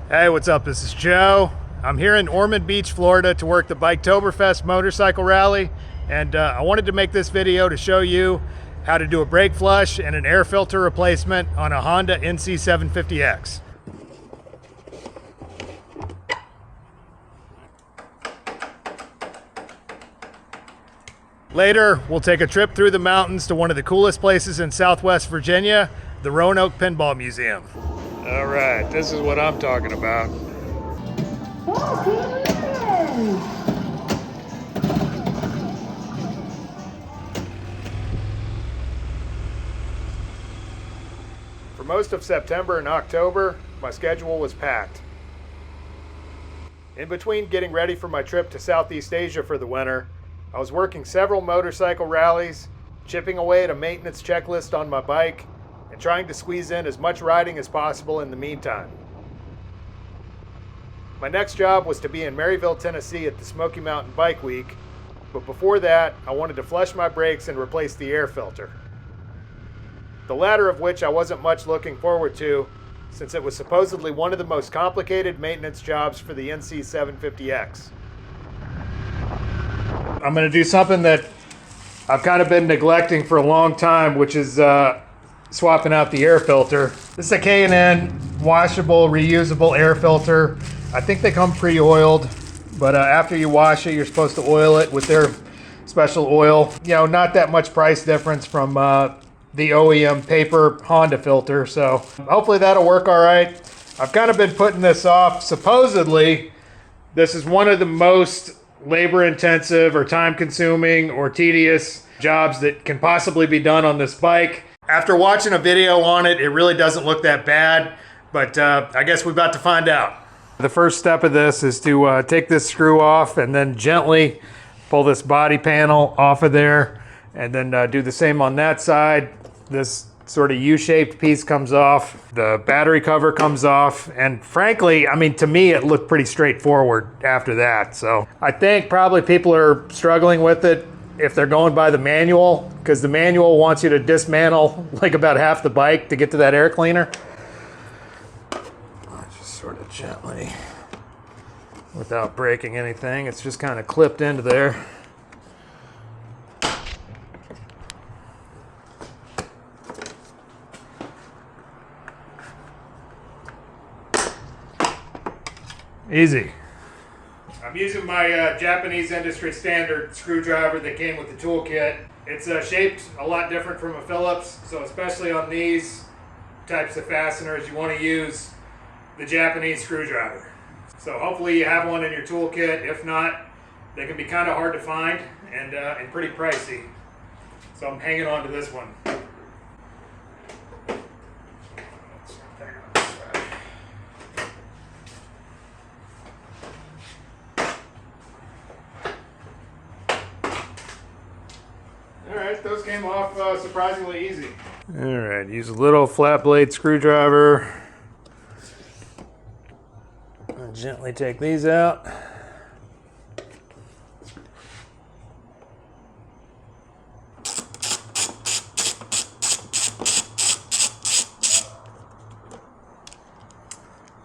Hey, what's up? This is Joe. I'm here in Ormond Beach, Florida to work the Biketoberfest motorcycle rally, and I wanted to make this video to show you how to do a brake flush and an air filter replacement on a Honda NC750X. Later, we'll take a trip through the mountains to one of the coolest places in Southwest Virginia, the Roanoke Pinball Museum. All right, this is what I'm talking about. For most of September and October, my schedule was packed. In between getting ready for my trip to Southeast Asia for the winter, I was working several motorcycle rallies, chipping away at a maintenance checklist on my bike, and trying to squeeze in as much riding as possible in the meantime. My next job was to be in Maryville, Tennessee at the Smoky Mountain Bike Week, but before that, I wanted to flush my brakes and replace the air filter. The latter of which I wasn't much looking forward to, since it was supposedly one of the most complicated maintenance jobs for the NC750X. I'm going to do something that I've kind of been neglecting for a long time, which is swapping out the air filter. This is a K&N washable, reusable air filter. I think they come pre-oiled, but after you wash it, you're supposed to oil it with their special oil. You know, not that much price difference from the OEM paper Honda filter, so hopefully that'll work all right. I've kind of been putting this off. Supposedly, this is one of the most labor-intensive or time-consuming or tedious jobs that can possibly be done on this bike. After watching a video on it, it really doesn't look that bad, but I guess we're about to find out. The first step of this is to take this screw off and then gently pull this body panel off of there, and then do the same on that side. This sort of U-shaped piece comes off, the battery cover comes off, and frankly, I mean, to me, it looked pretty straightforward after that. So I think probably people are struggling with it if they're going by the manual, because the manual wants you to dismantle like about half the bike to get to that air cleaner. Just sort of gently, without breaking anything, it's just kind of clipped into there. Easy. I'm using my Japanese industry standard screwdriver that came with the toolkit. It's shaped a lot different from a Phillips, so especially on these types of fasteners, you want to use the Japanese screwdriver. So hopefully you have one in your toolkit. If not, they can be kind of hard to find and pretty pricey. So I'm hanging on to this one. Alright, those came off surprisingly easy. Alright, use a little flat blade screwdriver. And gently take these out.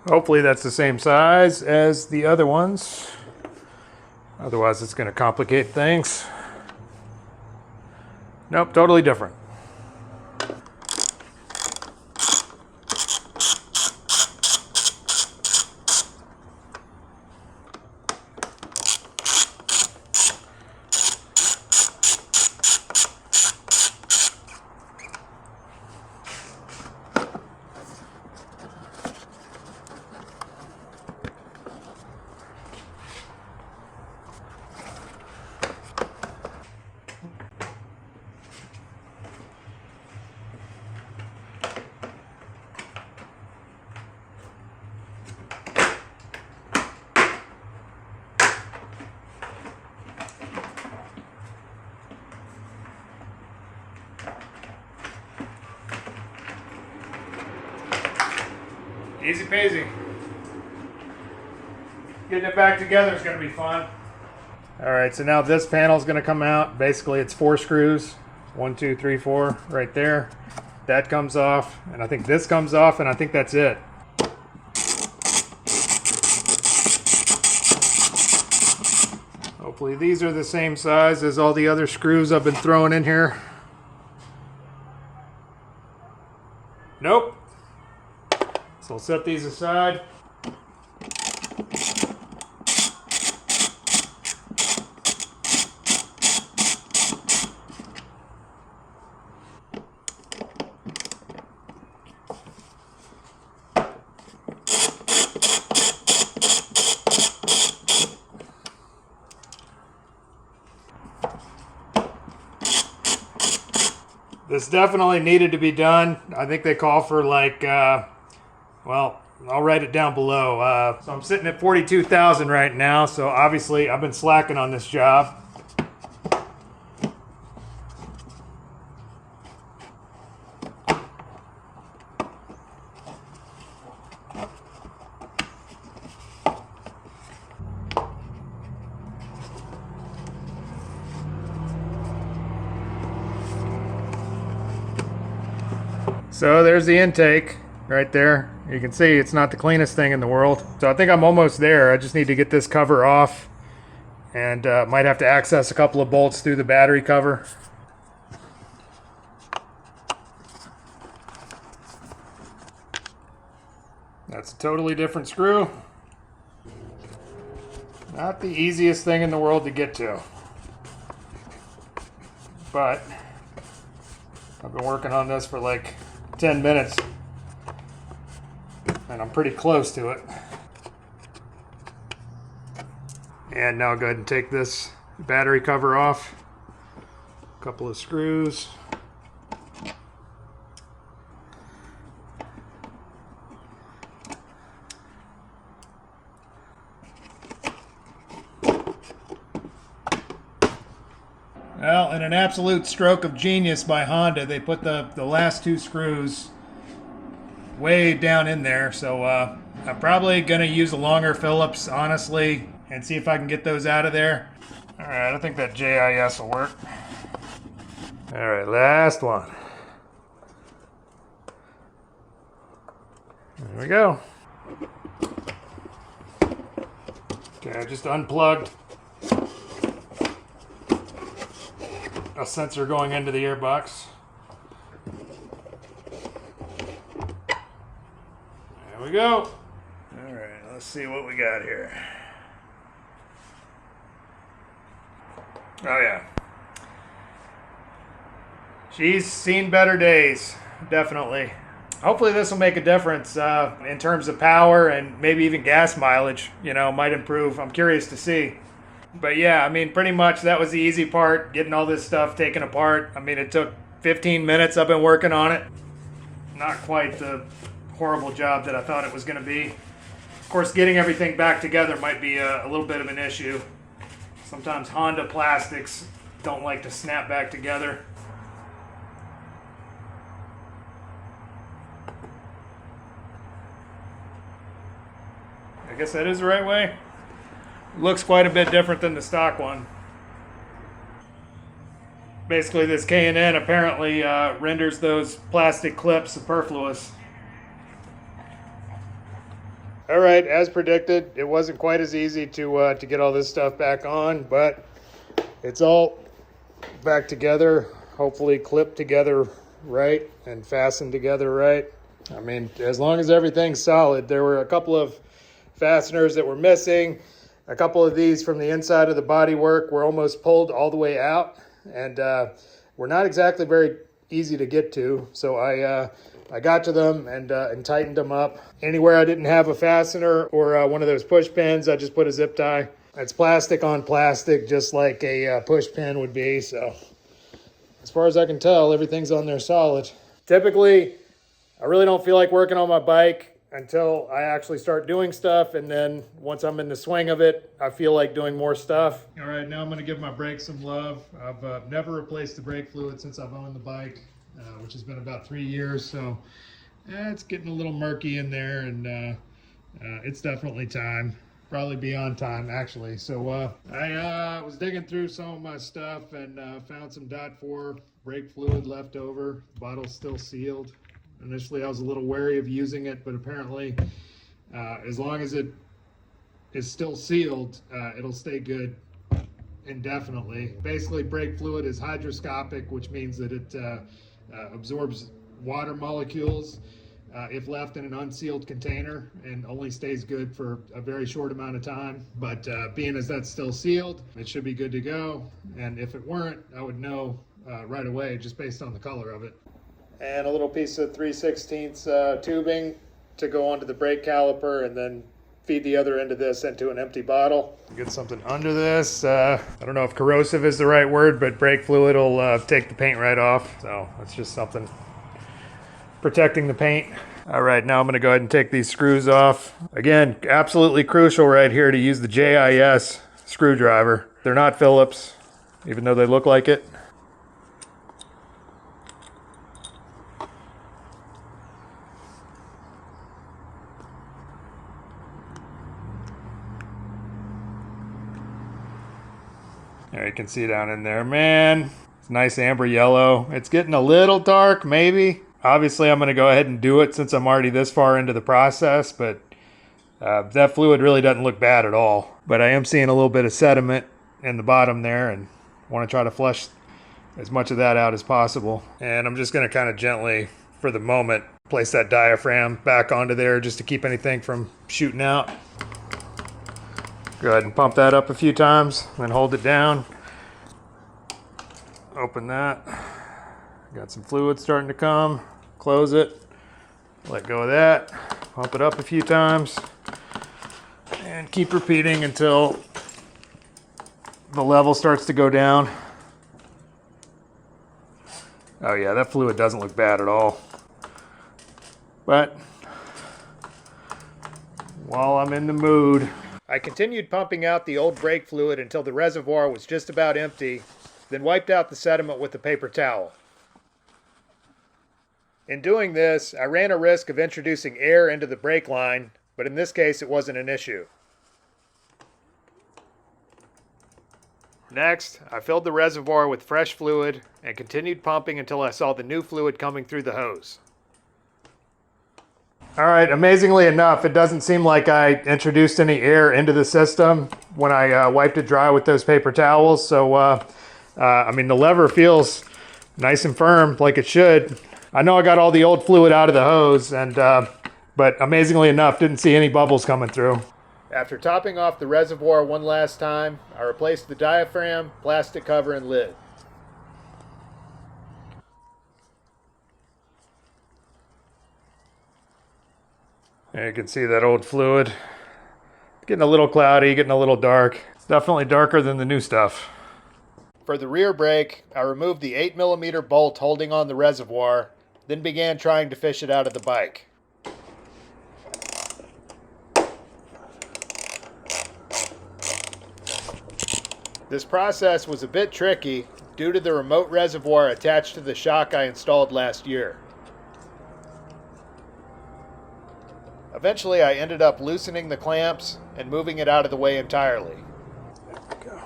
Hopefully that's the same size as the other ones. Otherwise it's going to complicate things. Nope, totally different. Easy peasy. Getting it back together is going to be fun. Alright, so now this panel is going to come out. Basically it's 4 screws. 1, 2, 3, 4 right there. That comes off, and I think this comes off, and I think that's it. Hopefully these are the same size as all the other screws I've been throwing in here. Nope. So I'll set these aside. This definitely needed to be done. I think they call for like, well, I'll write it down below. So I'm sitting at 42,000 right now. So obviously I've been slacking on this job. So there's the intake right there. You can see it's not the cleanest thing in the world. So I think I'm almost there. I just need to get this cover off and might have to access a couple of bolts through the battery cover. That's a totally different screw. Not the easiest thing in the world to get to. But I've been working on this for like 10 minutes and I'm pretty close to it. And now I'll go ahead and take this battery cover off. A couple of screws. Well, in an absolute stroke of genius by Honda, they put the last two screws way down in there. So I'm probably going to use a longer Phillips, honestly, and see if I can get those out of there. All right, I think that JIS will work. All right, last one. There we go. Okay, I just unplugged a sensor going into the airbox. There we go. All right, let's see what we got here. Oh yeah. She's seen better days, definitely. Hopefully this will make a difference in terms of power and maybe even gas mileage, you know, might improve. I'm curious to see. But yeah, I mean, pretty much that was the easy part, getting all this stuff taken apart. I mean, it took 15 minutes. I've been working on it. Not quite the horrible job that I thought it was going to be. Of course, getting everything back together might be a little bit of an issue. Sometimes Honda plastics don't like to snap back together. I guess that is the right way. Looks quite a bit different than the stock one. Basically, this K&N apparently renders those plastic clips superfluous. All right, as predicted, it wasn't quite as easy to get all this stuff back on, but it's all back together, hopefully clipped together right and fastened together right. I mean, as long as everything's solid. There were a couple of fasteners that were missing. A couple of these from the inside of the bodywork were almost pulled all the way out, and were not exactly very easy to get to. So I got to them and tightened them up. Anywhere I didn't have a fastener or one of those push pins, I just put a zip tie. It's plastic on plastic, just like a push pin would be. So as far as I can tell, everything's on there solid. Typically, I really don't feel like working on my bike until I actually start doing stuff, and then once I'm in the swing of it, I feel like doing more stuff. All right, now I'm gonna give my brakes some love. I've never replaced the brake fluid since I've owned the bike, which has been about 3 years, so it's getting a little murky in there, and it's definitely time. Probably beyond time, actually. So I was digging through some of my stuff and found some .4 brake fluid left over. The bottle's still sealed. Initially, I was a little wary of using it, but apparently, as long as it is still sealed, it'll stay good indefinitely. Basically, brake fluid is hydroscopic, which means that it absorbs water molecules if left in an unsealed container, and only stays good for a very short amount of time. But being as that's still sealed, it should be good to go. And if it weren't, I would know right away just based on the color of it. And a little piece of 3/16 tubing to go onto the brake caliper, and then feed the other end of this into an empty bottle. Get something under this. I don't know if corrosive is the right word, but brake fluid will take the paint right off. So that's just something protecting the paint. All right, now I'm gonna go ahead and take these screws off. Again, absolutely crucial right here to use the JIS screwdriver. They're not Phillips, even though they look like it. There, you can see down in there, man. It's nice amber yellow. It's getting a little dark, maybe. Obviously, I'm going to go ahead and do it since I'm already this far into the process, but that fluid really doesn't look bad at all. But I am seeing a little bit of sediment in the bottom there, and want to try to flush as much of that out as possible. And I'm just going to kind of gently, for the moment, place that diaphragm back onto there just to keep anything from shooting out. Go ahead and pump that up a few times, then hold it down. Open that. Got some fluid starting to come. Close it. Let go of that. Pump it up a few times. And keep repeating until the level starts to go down. Oh yeah, that fluid doesn't look bad at all. But while I'm in the mood, I continued pumping out the old brake fluid until the reservoir was just about empty, then wiped out the sediment with a paper towel. In doing this, I ran a risk of introducing air into the brake line, but in this case it wasn't an issue. Next, I filled the reservoir with fresh fluid and continued pumping until I saw the new fluid coming through the hose. All right, amazingly enough, it doesn't seem like I introduced any air into the system when I wiped it dry with those paper towels. So, I mean, the lever feels nice and firm like it should. I know I got all the old fluid out of the hose, and but amazingly enough, didn't see any bubbles coming through. After topping off the reservoir one last time, I replaced the diaphragm, plastic cover, and lid. There you can see that old fluid. Getting a little cloudy, getting a little dark. It's definitely darker than the new stuff. For the rear brake, I removed the 8mm bolt holding on the reservoir, then began trying to fish it out of the bike. This process was a bit tricky due to the remote reservoir attached to the shock I installed last year. Eventually, I ended up loosening the clamps and moving it out of the way entirely. There we go.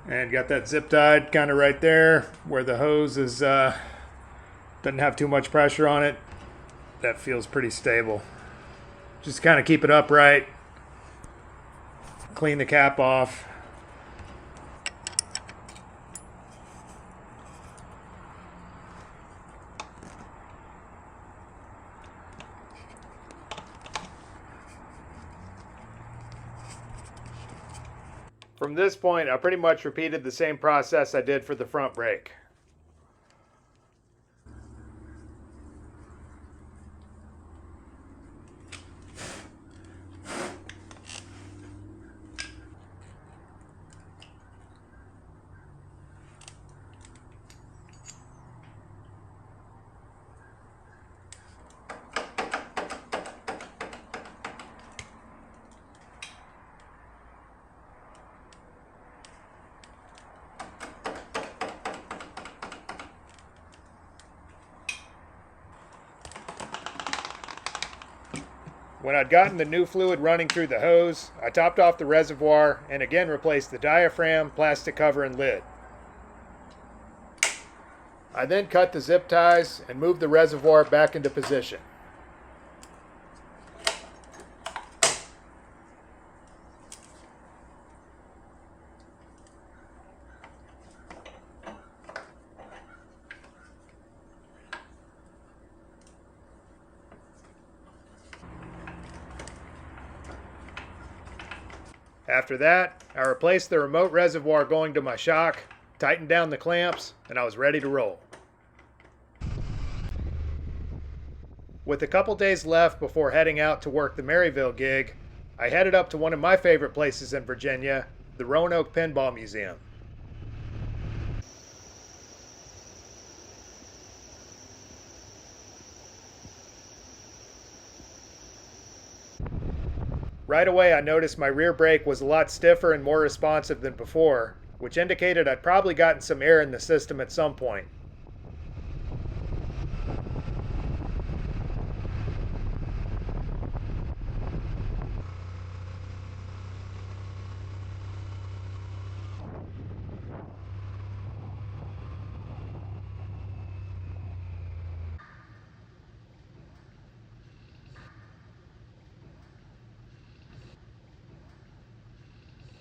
And got that zip tied kind of right there where the hose is doesn't have too much pressure on it. That feels pretty stable. Just kind of keep it upright. Clean the cap off. From this point, I pretty much repeated the same process I did for the front brake. When I'd gotten the new fluid running through the hose, I topped off the reservoir and again replaced the diaphragm, plastic cover, and lid. I then cut the zip ties and moved the reservoir back into position. After that, I replaced the remote reservoir going to my shock, tightened down the clamps, and I was ready to roll. With a couple days left before heading out to work the Maryville gig, I headed up to one of my favorite places in Virginia, the Roanoke Pinball Museum. Right away, I noticed my rear brake was a lot stiffer and more responsive than before, which indicated I'd probably gotten some air in the system at some point.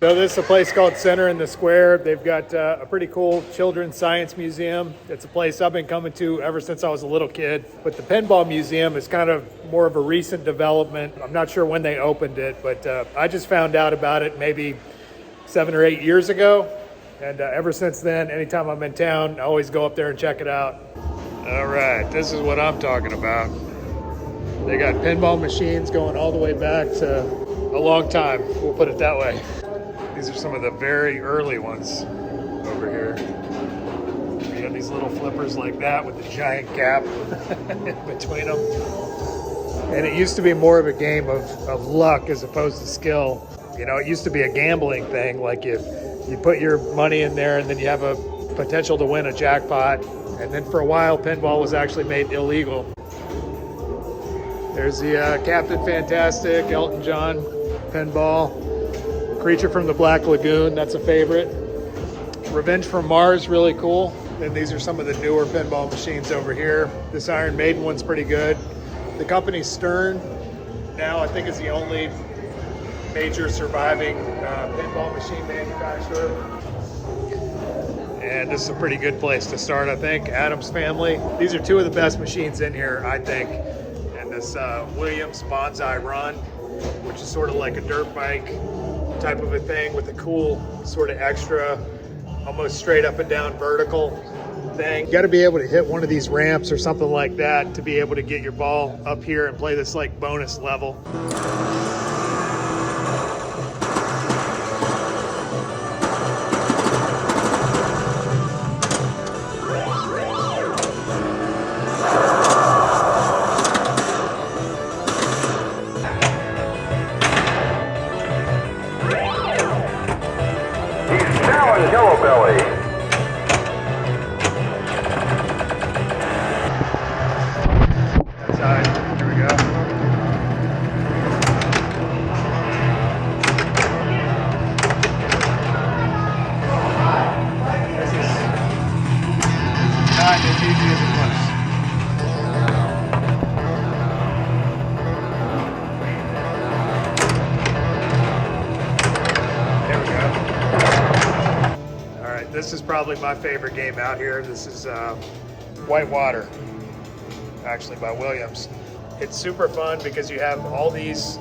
So this is a place called Center in the Square. They've got a pretty cool children's science museum. It's a place I've been coming to ever since I was a little kid. But the Pinball Museum is kind of more of a recent development. I'm not sure when they opened it, but I just found out about it maybe 7 or 8 years ago. And ever since then, anytime I'm in town, I always go up there and check it out. All right, this is what I'm talking about. They got pinball machines going all the way back to a long time, we'll put it that way. These are some of the very early ones over here. You have these little flippers like that with the giant gap in between them. And it used to be more of a game of luck as opposed to skill. You know, it used to be a gambling thing, like you put your money in there and then you have a potential to win a jackpot. And then for a while, pinball was actually made illegal. There's the Captain Fantastic, Elton John pinball. Creature from the Black Lagoon, that's a favorite. Revenge from Mars, really cool. And these are some of the newer pinball machines over here. This Iron Maiden one's pretty good. The company Stern now I think is the only major surviving pinball machine manufacturer. And this is a pretty good place to start, I think. Adam's Family. These are two of the best machines in here, I think. And this Williams Bonsai Run, which is sort of like a dirt bike type of a thing with a cool sort of extra, almost straight up and down vertical thing. You got to be able to hit one of these ramps or something like that to be able to get your ball up here and play this like bonus level. Yellow belly. That's high. Here we go. This is not as easy as it looks. This is probably my favorite game out here. This is White Water, actually by Williams. It's super fun because you have all these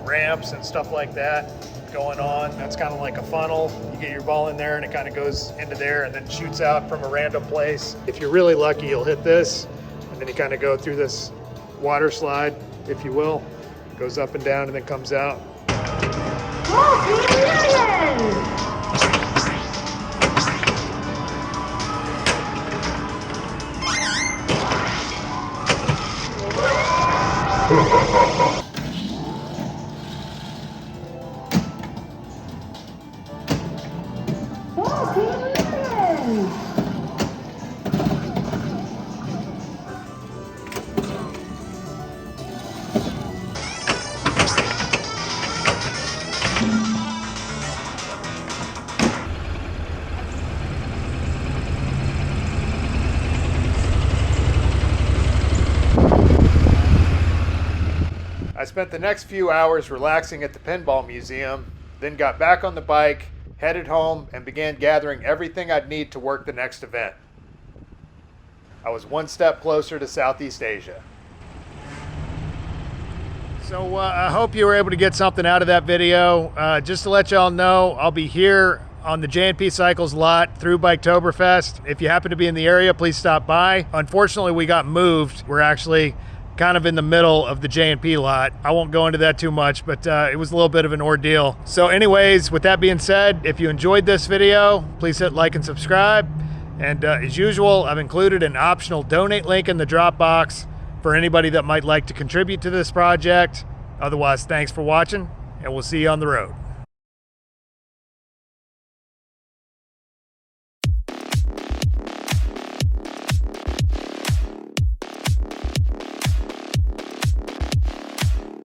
ramps and stuff like that going on. That's kind of like a funnel. You get your ball in there and it kind of goes into there and then shoots out from a random place. If you're really lucky, you'll hit this and then you kind of go through this water slide, if you will. It goes up and down and then comes out. spent the next few hours relaxing at the Pinball Museum, then got back on the bike, headed home, and began gathering everything I'd need to work the next event. I was one step closer to Southeast Asia. So I hope you were able to get something out of that video. Just to let y'all know, I'll be here on the J&P Cycles lot through Biketoberfest. If you happen to be in the area, please stop by. Unfortunately, we got moved. We're actually kind of in the middle of the J&P lot. I won't go into that too much, but it was a little bit of an ordeal. So anyways, with that being said, if you enjoyed this video, please hit like and subscribe. And as usual, I've included an optional donate link in the drop box for anybody that might like to contribute to this project. Otherwise, thanks for watching, and we'll see you on the road.